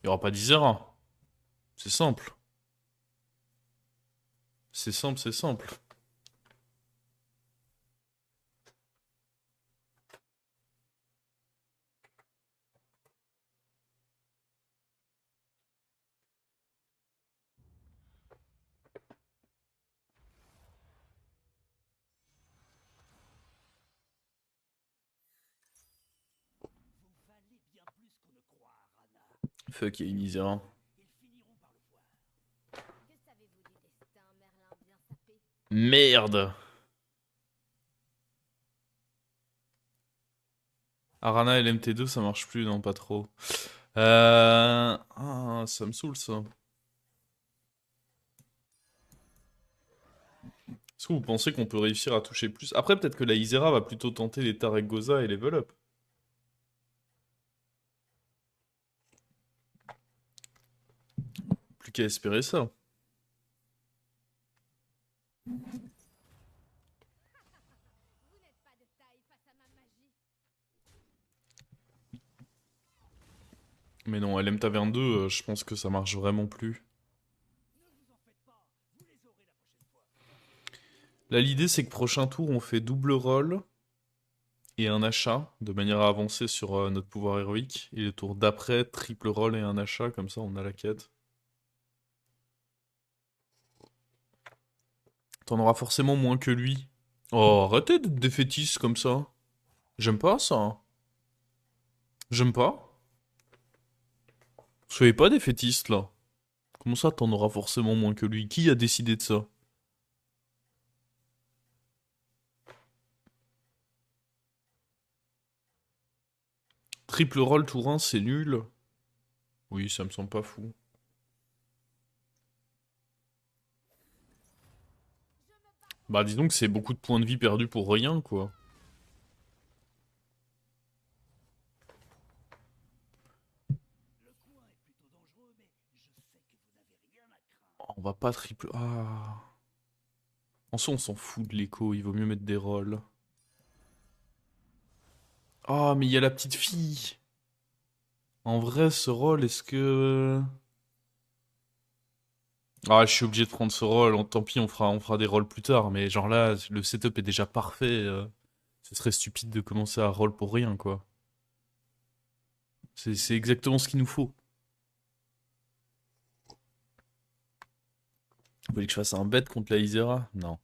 Il y aura pas d'Isera. C'est simple. C'est simple, c'est simple. Fuck, il y a une Isera. Merde. Arana et l'MT2, ça marche plus, non, pas trop. Ah, ça me saoule, ça. Est-ce que vous pensez qu'on peut réussir à toucher plus? Après, peut-être que la Isera va plutôt tenter les Tarek Goza et level up. Plus qu'à espérer ça. Mais non, LM Taverne 2, je pense que ça marche vraiment plus. Là, l'idée, c'est que prochain tour, on fait double roll et un achat, de manière à avancer sur notre pouvoir héroïque. Et le tour d'après, triple roll et un achat, comme ça, on a la quête. T'en auras forcément moins que lui. Oh, arrêtez d'être défaitiste comme ça. J'aime pas ça. J'aime pas. Soyez pas défaitiste, là. Comment ça, t'en auras forcément moins que lui? Qui a décidé de ça? Triple roll tour 1, c'est nul. Oui, ça me semble pas fou. Bah, disons que c'est beaucoup de points de vie perdus pour rien, quoi. Oh, on va pas triple... Ah... En soi, on s'en fout de l'écho, il vaut mieux mettre des rolls. Ah, mais il y a la petite fille. En vrai, ce rôle, est-ce que... Ah, je suis obligé de prendre ce rôle. Tant pis, on fera des rôles plus tard. Mais genre là, le setup est déjà parfait. Ce serait stupide de commencer à roll pour rien, quoi. C'est exactement ce qu'il nous faut. Vous voulez que je fasse un bet contre la Isera? Non.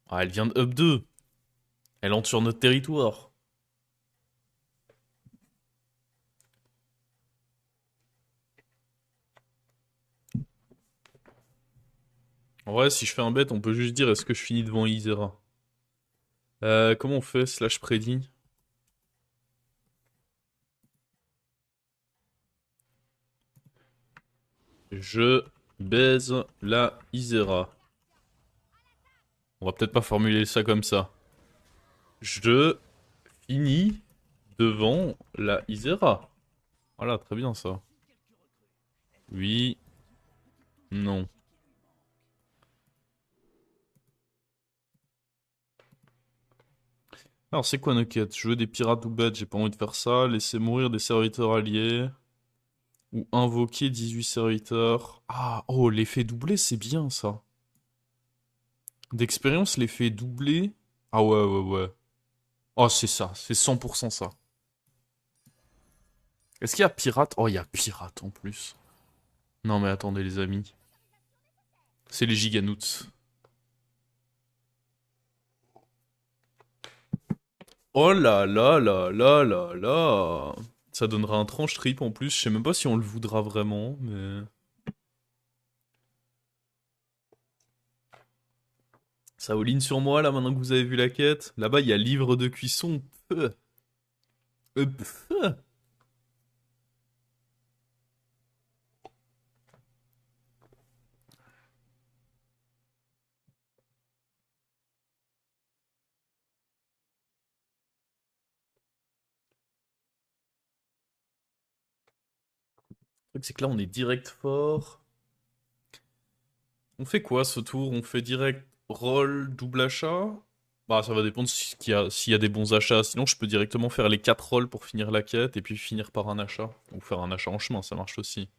Ah, elle vient de up 2. Elle entre sur notre territoire. En vrai, si je fais un bet, on peut juste dire est-ce que je finis devant Isera. Comment on fait? Slash prédit. Je baise la Isera. On va peut-être pas formuler ça comme ça. Je finis devant la Isera. Voilà, très bien ça. Oui, non. Alors, c'est quoi nos quêtes? Jouer des pirates ou bêtes, j'ai pas envie de faire ça. Laisser mourir des serviteurs alliés. Ou invoquer 18 serviteurs. Ah, oh, l'effet doublé, c'est bien ça. D'expérience, l'effet doublé. Ah ouais, ouais, ouais. Oh, c'est ça, c'est 100% ça. Est-ce qu'il y a pirate? Oh, il y a pirate en plus. Non mais attendez les amis. C'est les giganoots. Oh là là là là là là. Ça donnera un tranche trip en plus. Je sais même pas si on le voudra vraiment, mais... Ça all sur moi là maintenant que vous avez vu la quête. Là-bas il y a livre de cuisson. Peu. Peu. Le truc c'est que là on est direct fort. On fait quoi ce tour? On fait direct roll double achat? Bah, ça va dépendre s'il y a des bons achats. Sinon, je peux directement faire les 4 rolls pour finir la quête et puis finir par un achat. Ou faire un achat en chemin, ça marche aussi.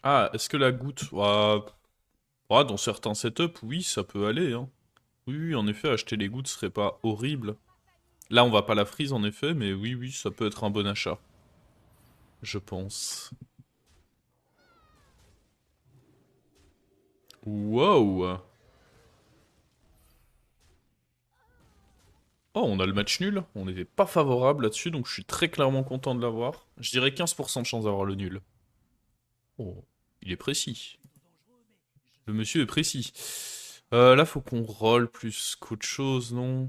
Ah, est-ce que la goutte... dans certains setups, oui, ça peut aller, hein. Oui, oui, en effet, acheter les gouttes serait pas horrible. Là, on va pas la freeze, en effet, mais oui, oui, ça peut être un bon achat. Je pense. Wow! Oh, on a le match nul. On n'était pas favorable là-dessus, donc je suis très clairement content de l'avoir. Je dirais 15% de chance d'avoir le nul. Oh, il est précis. Le monsieur est précis. Là, faut qu'on roll plus qu'autre chose, non?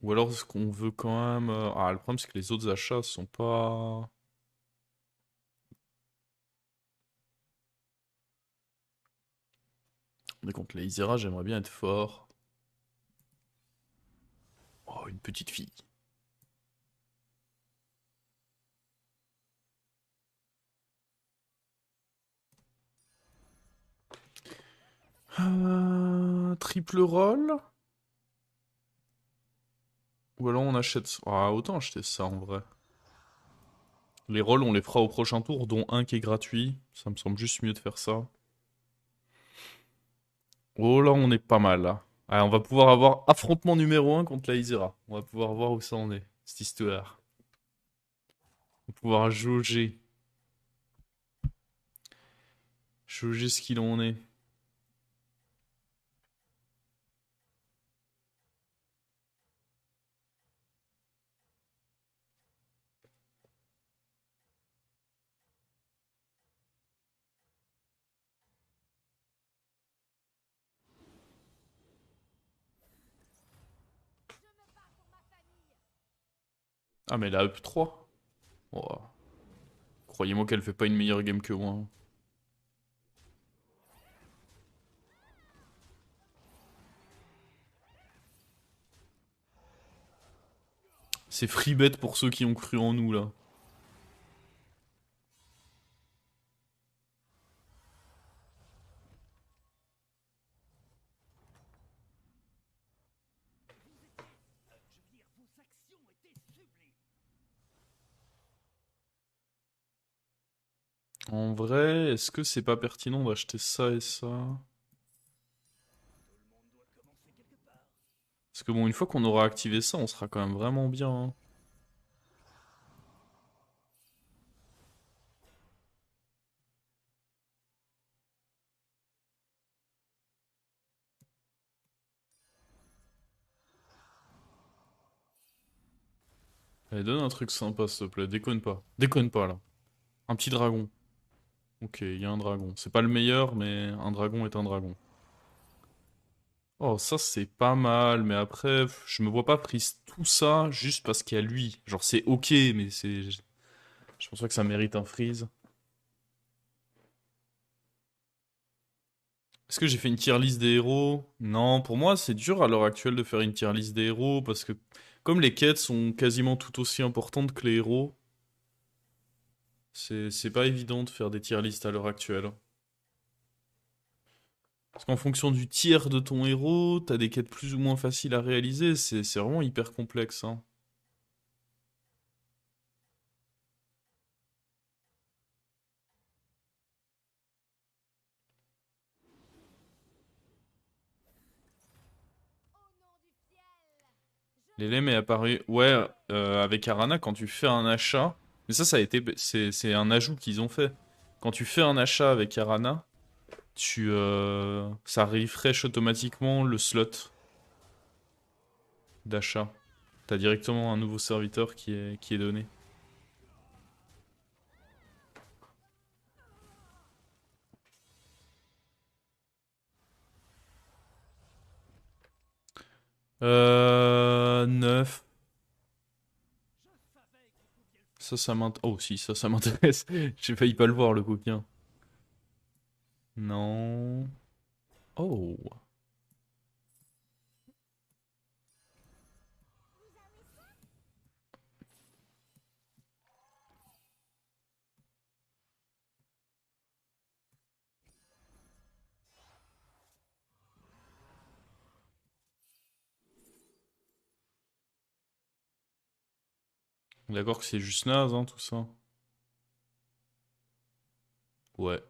Ou alors, est-ce qu'on veut quand même... Ah, le problème, c'est que les autres achats sont pas... Mais contre les Isera, j'aimerais bien être fort. Oh, une petite fille. Triple roll? Ou alors on achète... Ah, autant acheter ça, en vrai. Les rolls, on les fera au prochain tour, dont un qui est gratuit. Ça me semble juste mieux de faire ça. Oh là, on est pas mal, là. Ah, on va pouvoir avoir affrontement numéro un contre la Isera. On va pouvoir voir où ça en est, cette histoire. On va pouvoir jauger. Jauger ce qu'il en est. Ah, mais elle a up 3. Oh. Croyez-moi qu'elle fait pas une meilleure game que moi, hein. C'est free bet pour ceux qui ont cru en nous, là. En vrai, est-ce que c'est pas pertinent d'acheter ça et ça? Parce que bon, une fois qu'on aura activé ça, on sera quand même vraiment bien, hein. Allez, donne un truc sympa, s'il te plaît. Déconne pas. Déconne pas, là. Un petit dragon. Ok, il y a un dragon. C'est pas le meilleur, mais un dragon est un dragon. Oh, ça c'est pas mal, mais après, je me vois pas prise tout ça juste parce qu'il y a lui. Genre, c'est ok, mais c'est. Je pense pas que ça mérite un freeze. Est-ce que j'ai fait une tier list des héros? Non, pour moi, c'est dur à l'heure actuelle de faire une tier list des héros parce que, comme les quêtes sont quasiment tout aussi importantes que les héros, c'est pas évident de faire des tier lists à l'heure actuelle. Parce qu'en fonction du tiers de ton héros, t'as des quêtes plus ou moins faciles à réaliser, c'est vraiment hyper complexe, hein. L'élème est apparu, ouais, avec Arana quand tu fais un achat. Mais ça a été, c'est un ajout qu'ils ont fait. Quand tu fais un achat avec Arana, ça refresh automatiquement le slot d'achat. T'as directement un nouveau serviteur qui est donné. Neuf. Ça m'intéresse. Oh si, ça m'intéresse. J'ai failli pas le voir le coquin. Non. Oh. D'accord que c'est juste naze, hein, tout ça. Ouais.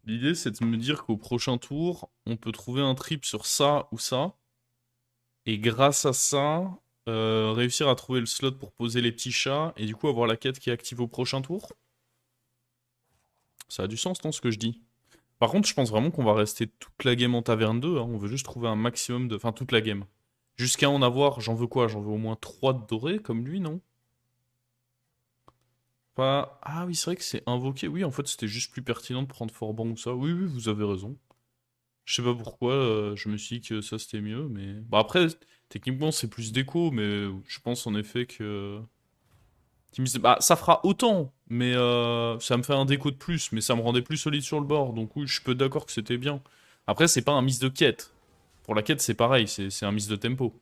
L'idée, c'est de me dire qu'au prochain tour, on peut trouver un trip sur ça ou ça. Et grâce à ça, réussir à trouver le slot pour poser les petits chats. Et du coup, avoir la quête qui est active au prochain tour. Ça a du sens, non, ce que je dis? Par contre, je pense vraiment qu'on va rester toute la game en taverne 2, hein. On veut juste trouver un maximum de... Enfin, toute la game. Jusqu'à en avoir, j'en veux quoi? J'en veux au moins 3 de dorés, comme lui, non? Pas... Ah oui, c'est vrai que c'est invoqué. Oui, en fait, c'était juste plus pertinent de prendre Forban ou ça. Oui, oui, vous avez raison. Je sais pas pourquoi, je me suis dit que ça c'était mieux, mais... Bon, après, techniquement, c'est plus déco, mais je pense en effet que... Bah, ça fera autant, mais ça me fait un déco de plus, mais ça me rendait plus solide sur le bord, donc oui, je peux être d'accord que c'était bien. Après, c'est pas un miss de quête. Pour la quête, c'est pareil, c'est un miss de tempo.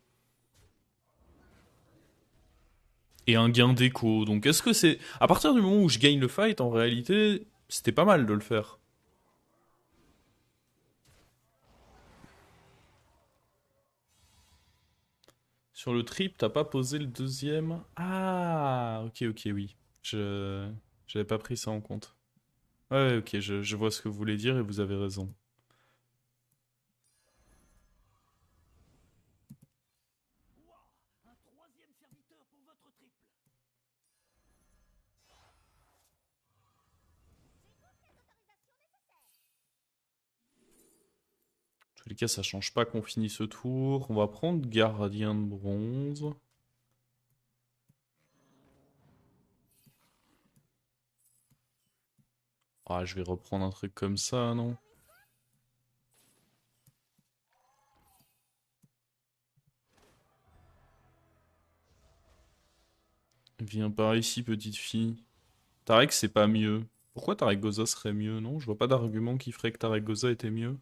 Et un gain d'écho, donc est-ce que c'est... À partir du moment où je gagne le fight, en réalité, c'était pas mal de le faire. Sur le trip, t'as pas posé le deuxième? Ah, ok, ok, oui. Je... J'avais pas pris ça en compte. Ouais, ouais, ok, je vois ce que vous voulez dire et vous avez raison. En tous les cas, ça change pas qu'on finisse ce tour. On va prendre Gardien de Bronze. Ah, je vais reprendre un truc comme ça, non? Viens par ici, petite fille. Tarek, c'est pas mieux. Pourquoi Tarek-Goza serait mieux, non? Je vois pas d'argument qui ferait que Tarek-Goza était mieux.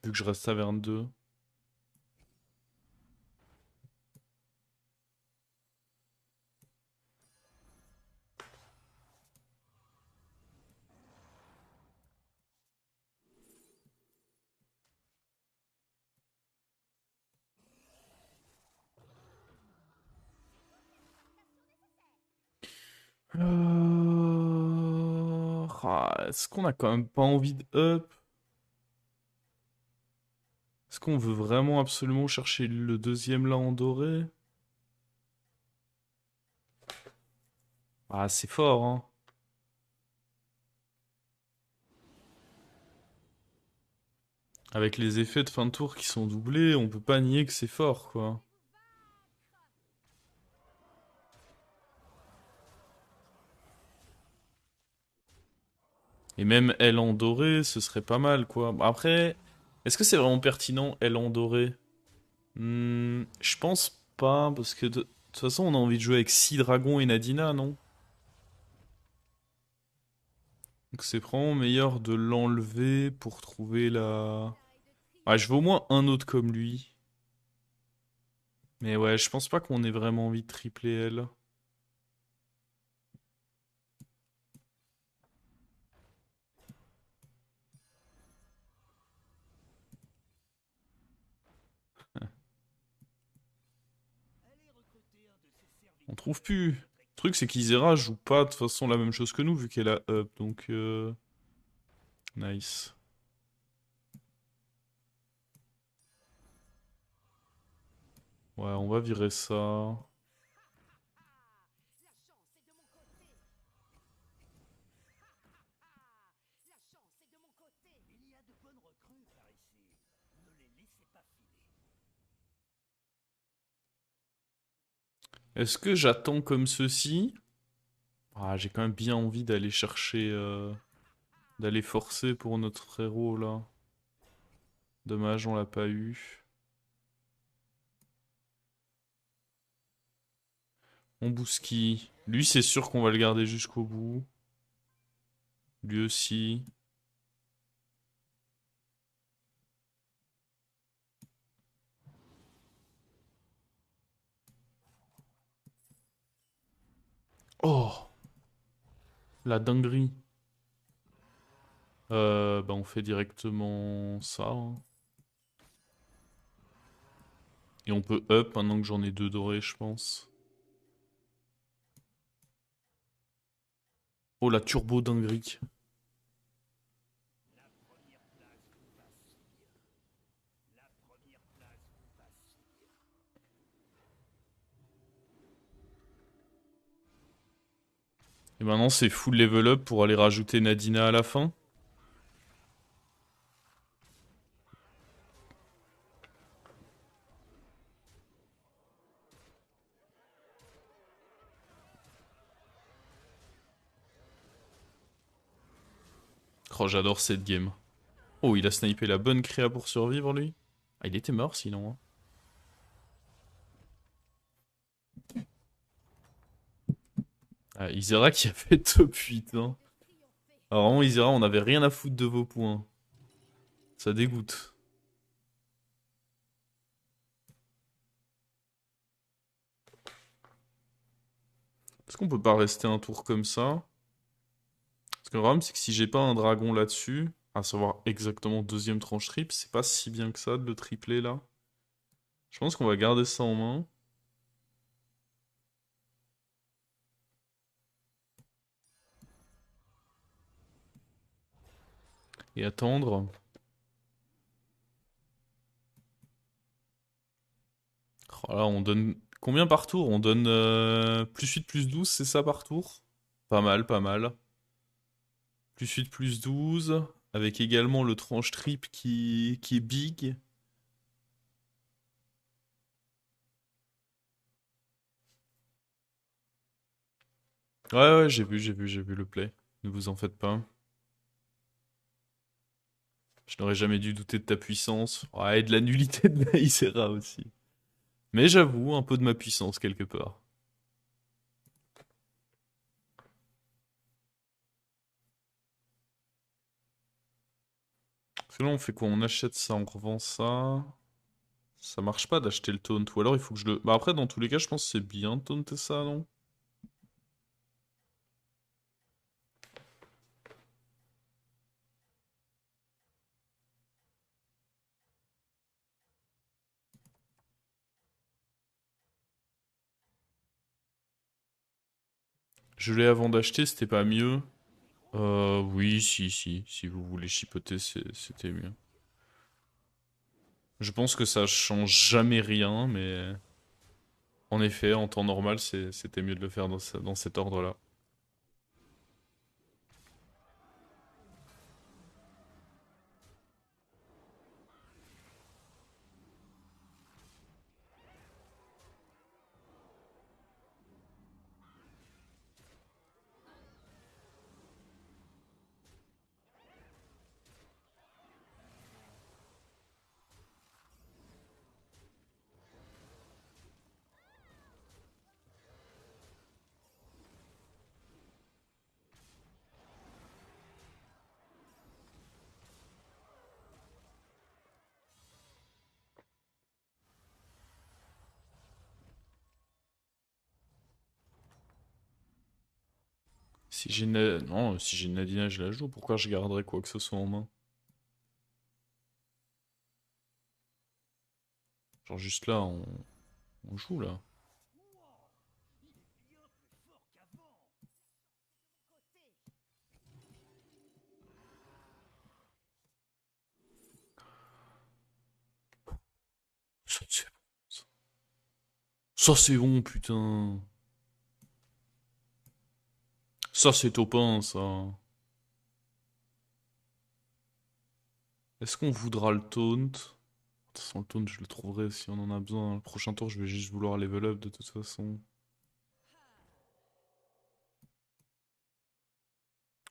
Vu que je reste taverne 2. Est-ce qu'on a quand même pas envie de up? Est-ce qu'on veut vraiment absolument chercher le deuxième là en doré? Ah, c'est fort, hein. Avec les effets de fin de tour qui sont doublés, on peut pas nier que c'est fort, quoi. Et même elle en doré, ce serait pas mal, quoi. Bon, après, est-ce que c'est vraiment pertinent, elle en doré? Je pense pas, parce que de toute façon, on a envie de jouer avec 6 dragons et Nadina, non? Donc c'est vraiment meilleur de l'enlever pour trouver la... Ah, je veux au moins un autre comme lui. Mais ouais, je pense pas qu'on ait vraiment envie de tripler elle. On trouve plus. Le truc, c'est qu'Izera joue pas de toute façon la même chose que nous, vu qu'elle a up, donc... Nice. Ouais, on va virer ça. Est-ce que j'attends comme ceci? Ah, j'ai quand même bien envie d'aller chercher... d'aller forcer pour notre héros, là. Dommage, on l'a pas eu. On bousquille. Lui, c'est sûr qu'on va le garder jusqu'au bout. Lui aussi. Oh, la dinguerie. Bah on fait directement ça, hein. Et on peut up maintenant que j'en ai deux dorés, je pense. Oh, la turbo dinguerie. Et maintenant, c'est full level up pour aller rajouter Nadina à la fin. Oh, j'adore cette game. Oh, il a snipé la bonne créa pour survivre, lui. Ah, il était mort sinon, hein. Ah, Isera qui a fait top 8, hein. Alors vraiment, Isera, on avait rien à foutre de vos points. Ça dégoûte. Est-ce qu'on peut pas rester un tour comme ça? Parce que le problème, c'est que si j'ai pas un dragon là-dessus, à savoir exactement deuxième tranche triple, c'est pas si bien que ça de le tripler là. Je pense qu'on va garder ça en main. Et attendre. Oh là, on donne combien par tour? On donne plus 8, plus 12, c'est ça par tour? Pas mal, pas mal. Plus 8, plus 12. Avec également le tranche trip qui est big. Ouais, ouais, j'ai vu le play. Ne vous en faites pas. Je n'aurais jamais dû douter de ta puissance. Ouais, et de la nullité de la Ysera aussi. Mais j'avoue, un peu de ma puissance quelque part. Parce que là, on fait quoi? On achète ça, on revend ça. Ça marche pas d'acheter le taunt. Ou alors il faut que je le... Bah après, dans tous les cas, je pense que c'est bien de taunter ça, non? Je l'ai avant d'acheter, c'était pas mieux. Oui, si. Si vous voulez chipoter, c'était mieux. Je pense que ça change jamais rien, mais... En effet, en temps normal, c'était mieux de le faire dans cet ordre-là. Si j'ai Non, si j'ai Nadina, je la joue. Pourquoi je garderais quoi que ce soit en main? Genre juste là, on joue là. Ça, c'est bon. Ça, c'est bon, putain. Ça, c'est topin, ça. Est-ce qu'on voudra le taunt? De toute façon, le taunt, je le trouverai si on en a besoin. Le prochain tour, je vais juste vouloir level up de toute façon.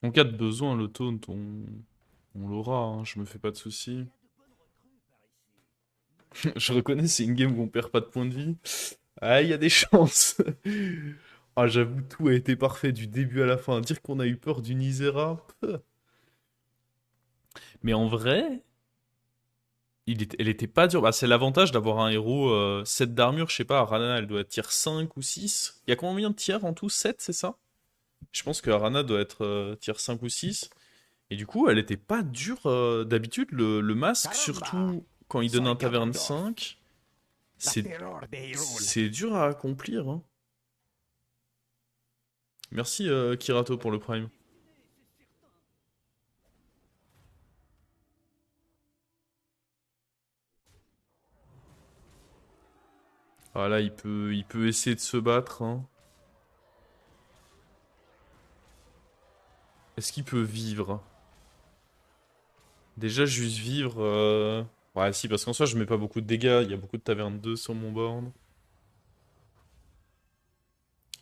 En cas de besoin, le taunt, on l'aura, hein, je me fais pas de soucis. Je reconnais, c'est une game où on perd pas de points de vie. Ah, il y a des chances. Ah, j'avoue, tout a été parfait du début à la fin. Dire qu'on a eu peur d'une Isera. Mais en vrai, elle était pas dure. Bah, c'est l'avantage d'avoir un héros 7 d'armure. Je sais pas, Arana, elle doit être tier 5 ou 6. Il y a combien de tiers en tout? 7, c'est ça? Je pense que Arana doit être tier 5 ou 6. Et du coup, elle était pas dure. D'habitude, le masque, Caramba! surtout quand il donne Soy un taverne Ganondorf, 5, la c'est terror de Hyrule. c'est dur à accomplir, hein. Merci Kirato pour le prime. Ah là, il peut essayer de se battre, hein. Est-ce qu'il peut vivre? Déjà, juste vivre. Ouais, si, parce qu'en soi, je mets pas beaucoup de dégâts. Il y a beaucoup de taverne 2 sur mon board.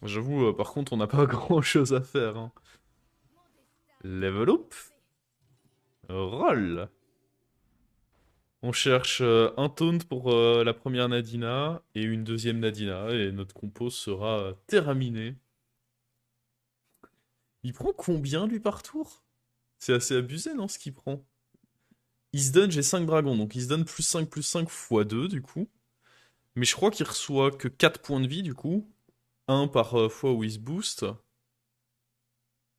J'avoue, par contre, on n'a pas grand-chose à faire, hein. Level up. Roll. On cherche un taunt pour la première Nadina et une deuxième Nadina. Et notre compo sera terminé. Il prend combien, lui, par tour? C'est assez abusé, non, ce qu'il prend? Il se donne, j'ai 5 dragons, donc il se donne plus 5 fois 2 du coup. Mais je crois qu'il reçoit que 4 points de vie, du coup. Un par fois où il se booste.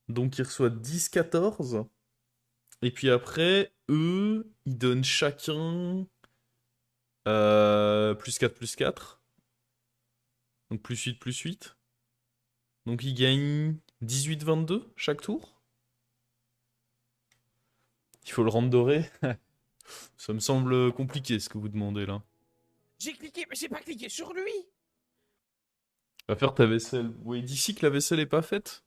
Donc il reçoit 10, 14. Et puis après, eux, ils donnent chacun plus 4. Donc plus 8. Donc ils gagnent 18, 22 chaque tour. Il faut le rendre doré. Ça me semble compliqué ce que vous demandez là. J'ai cliqué, mais j'ai pas cliqué sur lui. Va faire ta vaisselle. Oui, d'ici que la vaisselle est pas faite.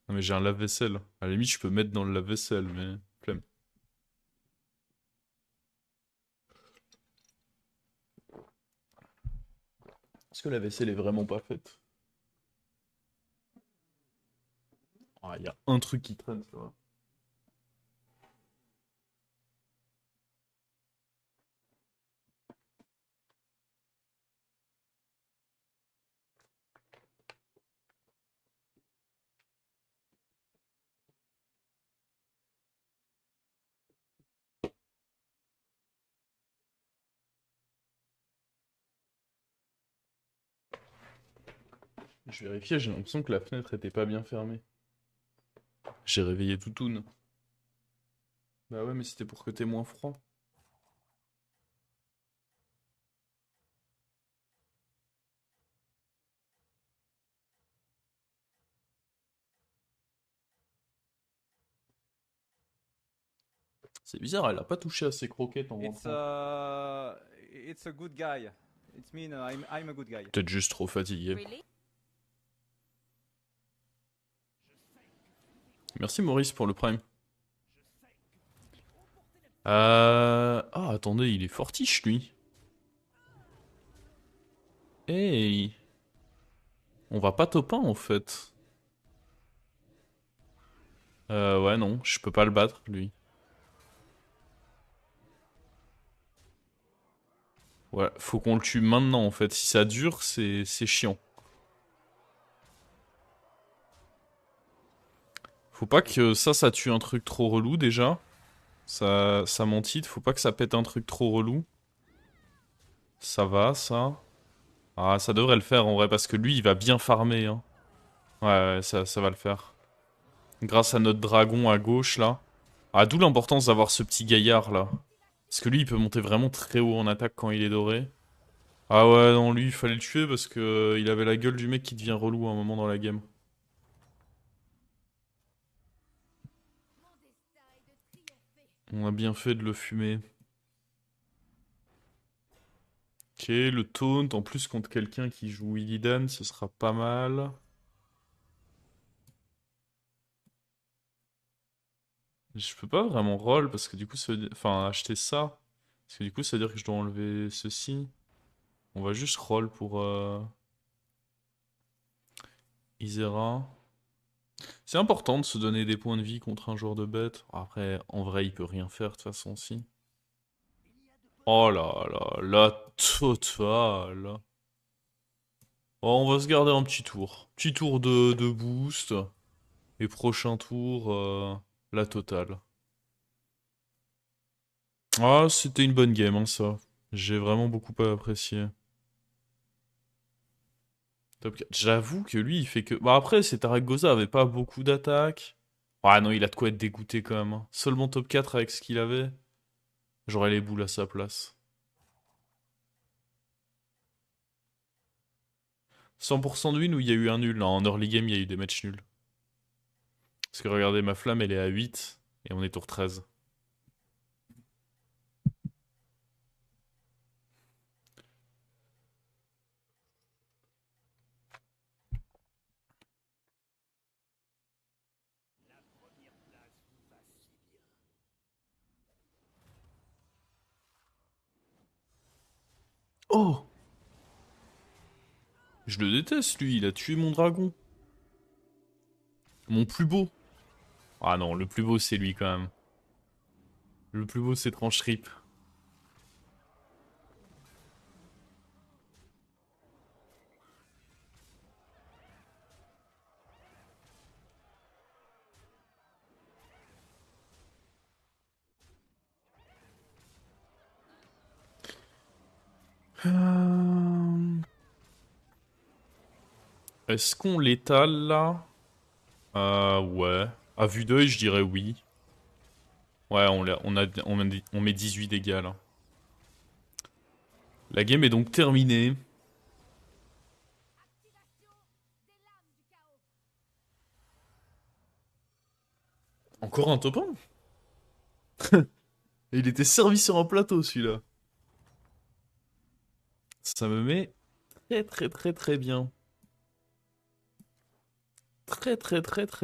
Non mais j'ai un lave-vaisselle. À la limite, je peux mettre dans le lave-vaisselle, mais flemme. Est-ce que la vaisselle est vraiment pas faite? Ah, il y a un truc qui traîne, ça va. Je vérifiais, j'ai l'impression que la fenêtre était pas bien fermée. J'ai réveillé Toutoun. Bah ouais, mais c'était pour que t'aies moins froid. C'est bizarre, elle a pas touché à ses croquettes en It's rentrant. a it's a good guy. It means I'm a good guy. Peut-être juste trop fatigué. Really? Merci Maurice pour le prime. Ah, attendez, il est fortiche lui. Hey! On va pas top 1 en fait. Ouais, non, je peux pas le battre lui. Ouais, faut qu'on le tue maintenant en fait. Si ça dure, c'est chiant. Faut pas que ça tue un truc trop relou déjà. Ça mentite, faut pas que ça pète un truc trop relou. Ça va, ça. Ah, ça devrait le faire en vrai, parce que lui, il va bien farmer, hein. Ouais, ouais, ça va le faire. Grâce à notre dragon à gauche, là. Ah, d'où l'importance d'avoir ce petit gaillard, là. Parce que lui, il peut monter vraiment très haut en attaque quand il est doré. Ah ouais, non, lui, il fallait le tuer parce que il avait la gueule du mec qui devient relou à un moment dans la game. On a bien fait de le fumer. Ok, le taunt, en plus contre quelqu'un qui joue Illidan, ce sera pas mal. Je peux pas vraiment roll parce que du coup ça veut enfin acheter ça. Parce que du coup ça veut dire que je dois enlever ceci. On va juste roll pour Isera. C'est important de se donner des points de vie contre un joueur de bête. Après, en vrai, il peut rien faire de toute façon si. Oh là là, la totale. Oh, on va se garder un petit tour. Petit tour de boost. Et prochain tour, la totale. Ah, c'était une bonne game, hein, ça. J'ai vraiment beaucoup apprécié. Top 4. J'avoue que lui, il fait que... Bon, après, c'est Zaragoza avait pas beaucoup d'attaques. Ah non, il a de quoi être dégoûté quand même, hein. Seulement top 4 avec ce qu'il avait. J'aurais les boules à sa place. 100% de win ou il y a eu un nul? Non, en early game, il y a eu des matchs nuls. Parce que regardez, ma flamme, elle est à 8. Et on est tour 13. Oh! Je le déteste, lui. Il a tué mon dragon. Mon plus beau. Ah non, le plus beau, c'est lui, quand même. Le plus beau, c'est Tranche Rip. Est-ce qu'on l'étale, là? Ouais. À vue d'œil, je dirais oui. Ouais, on met 18 dégâts, là. La game est donc terminée. Encore un top 1? Il était servi sur un plateau, celui-là. Ça me met très très très très bien. Très très très très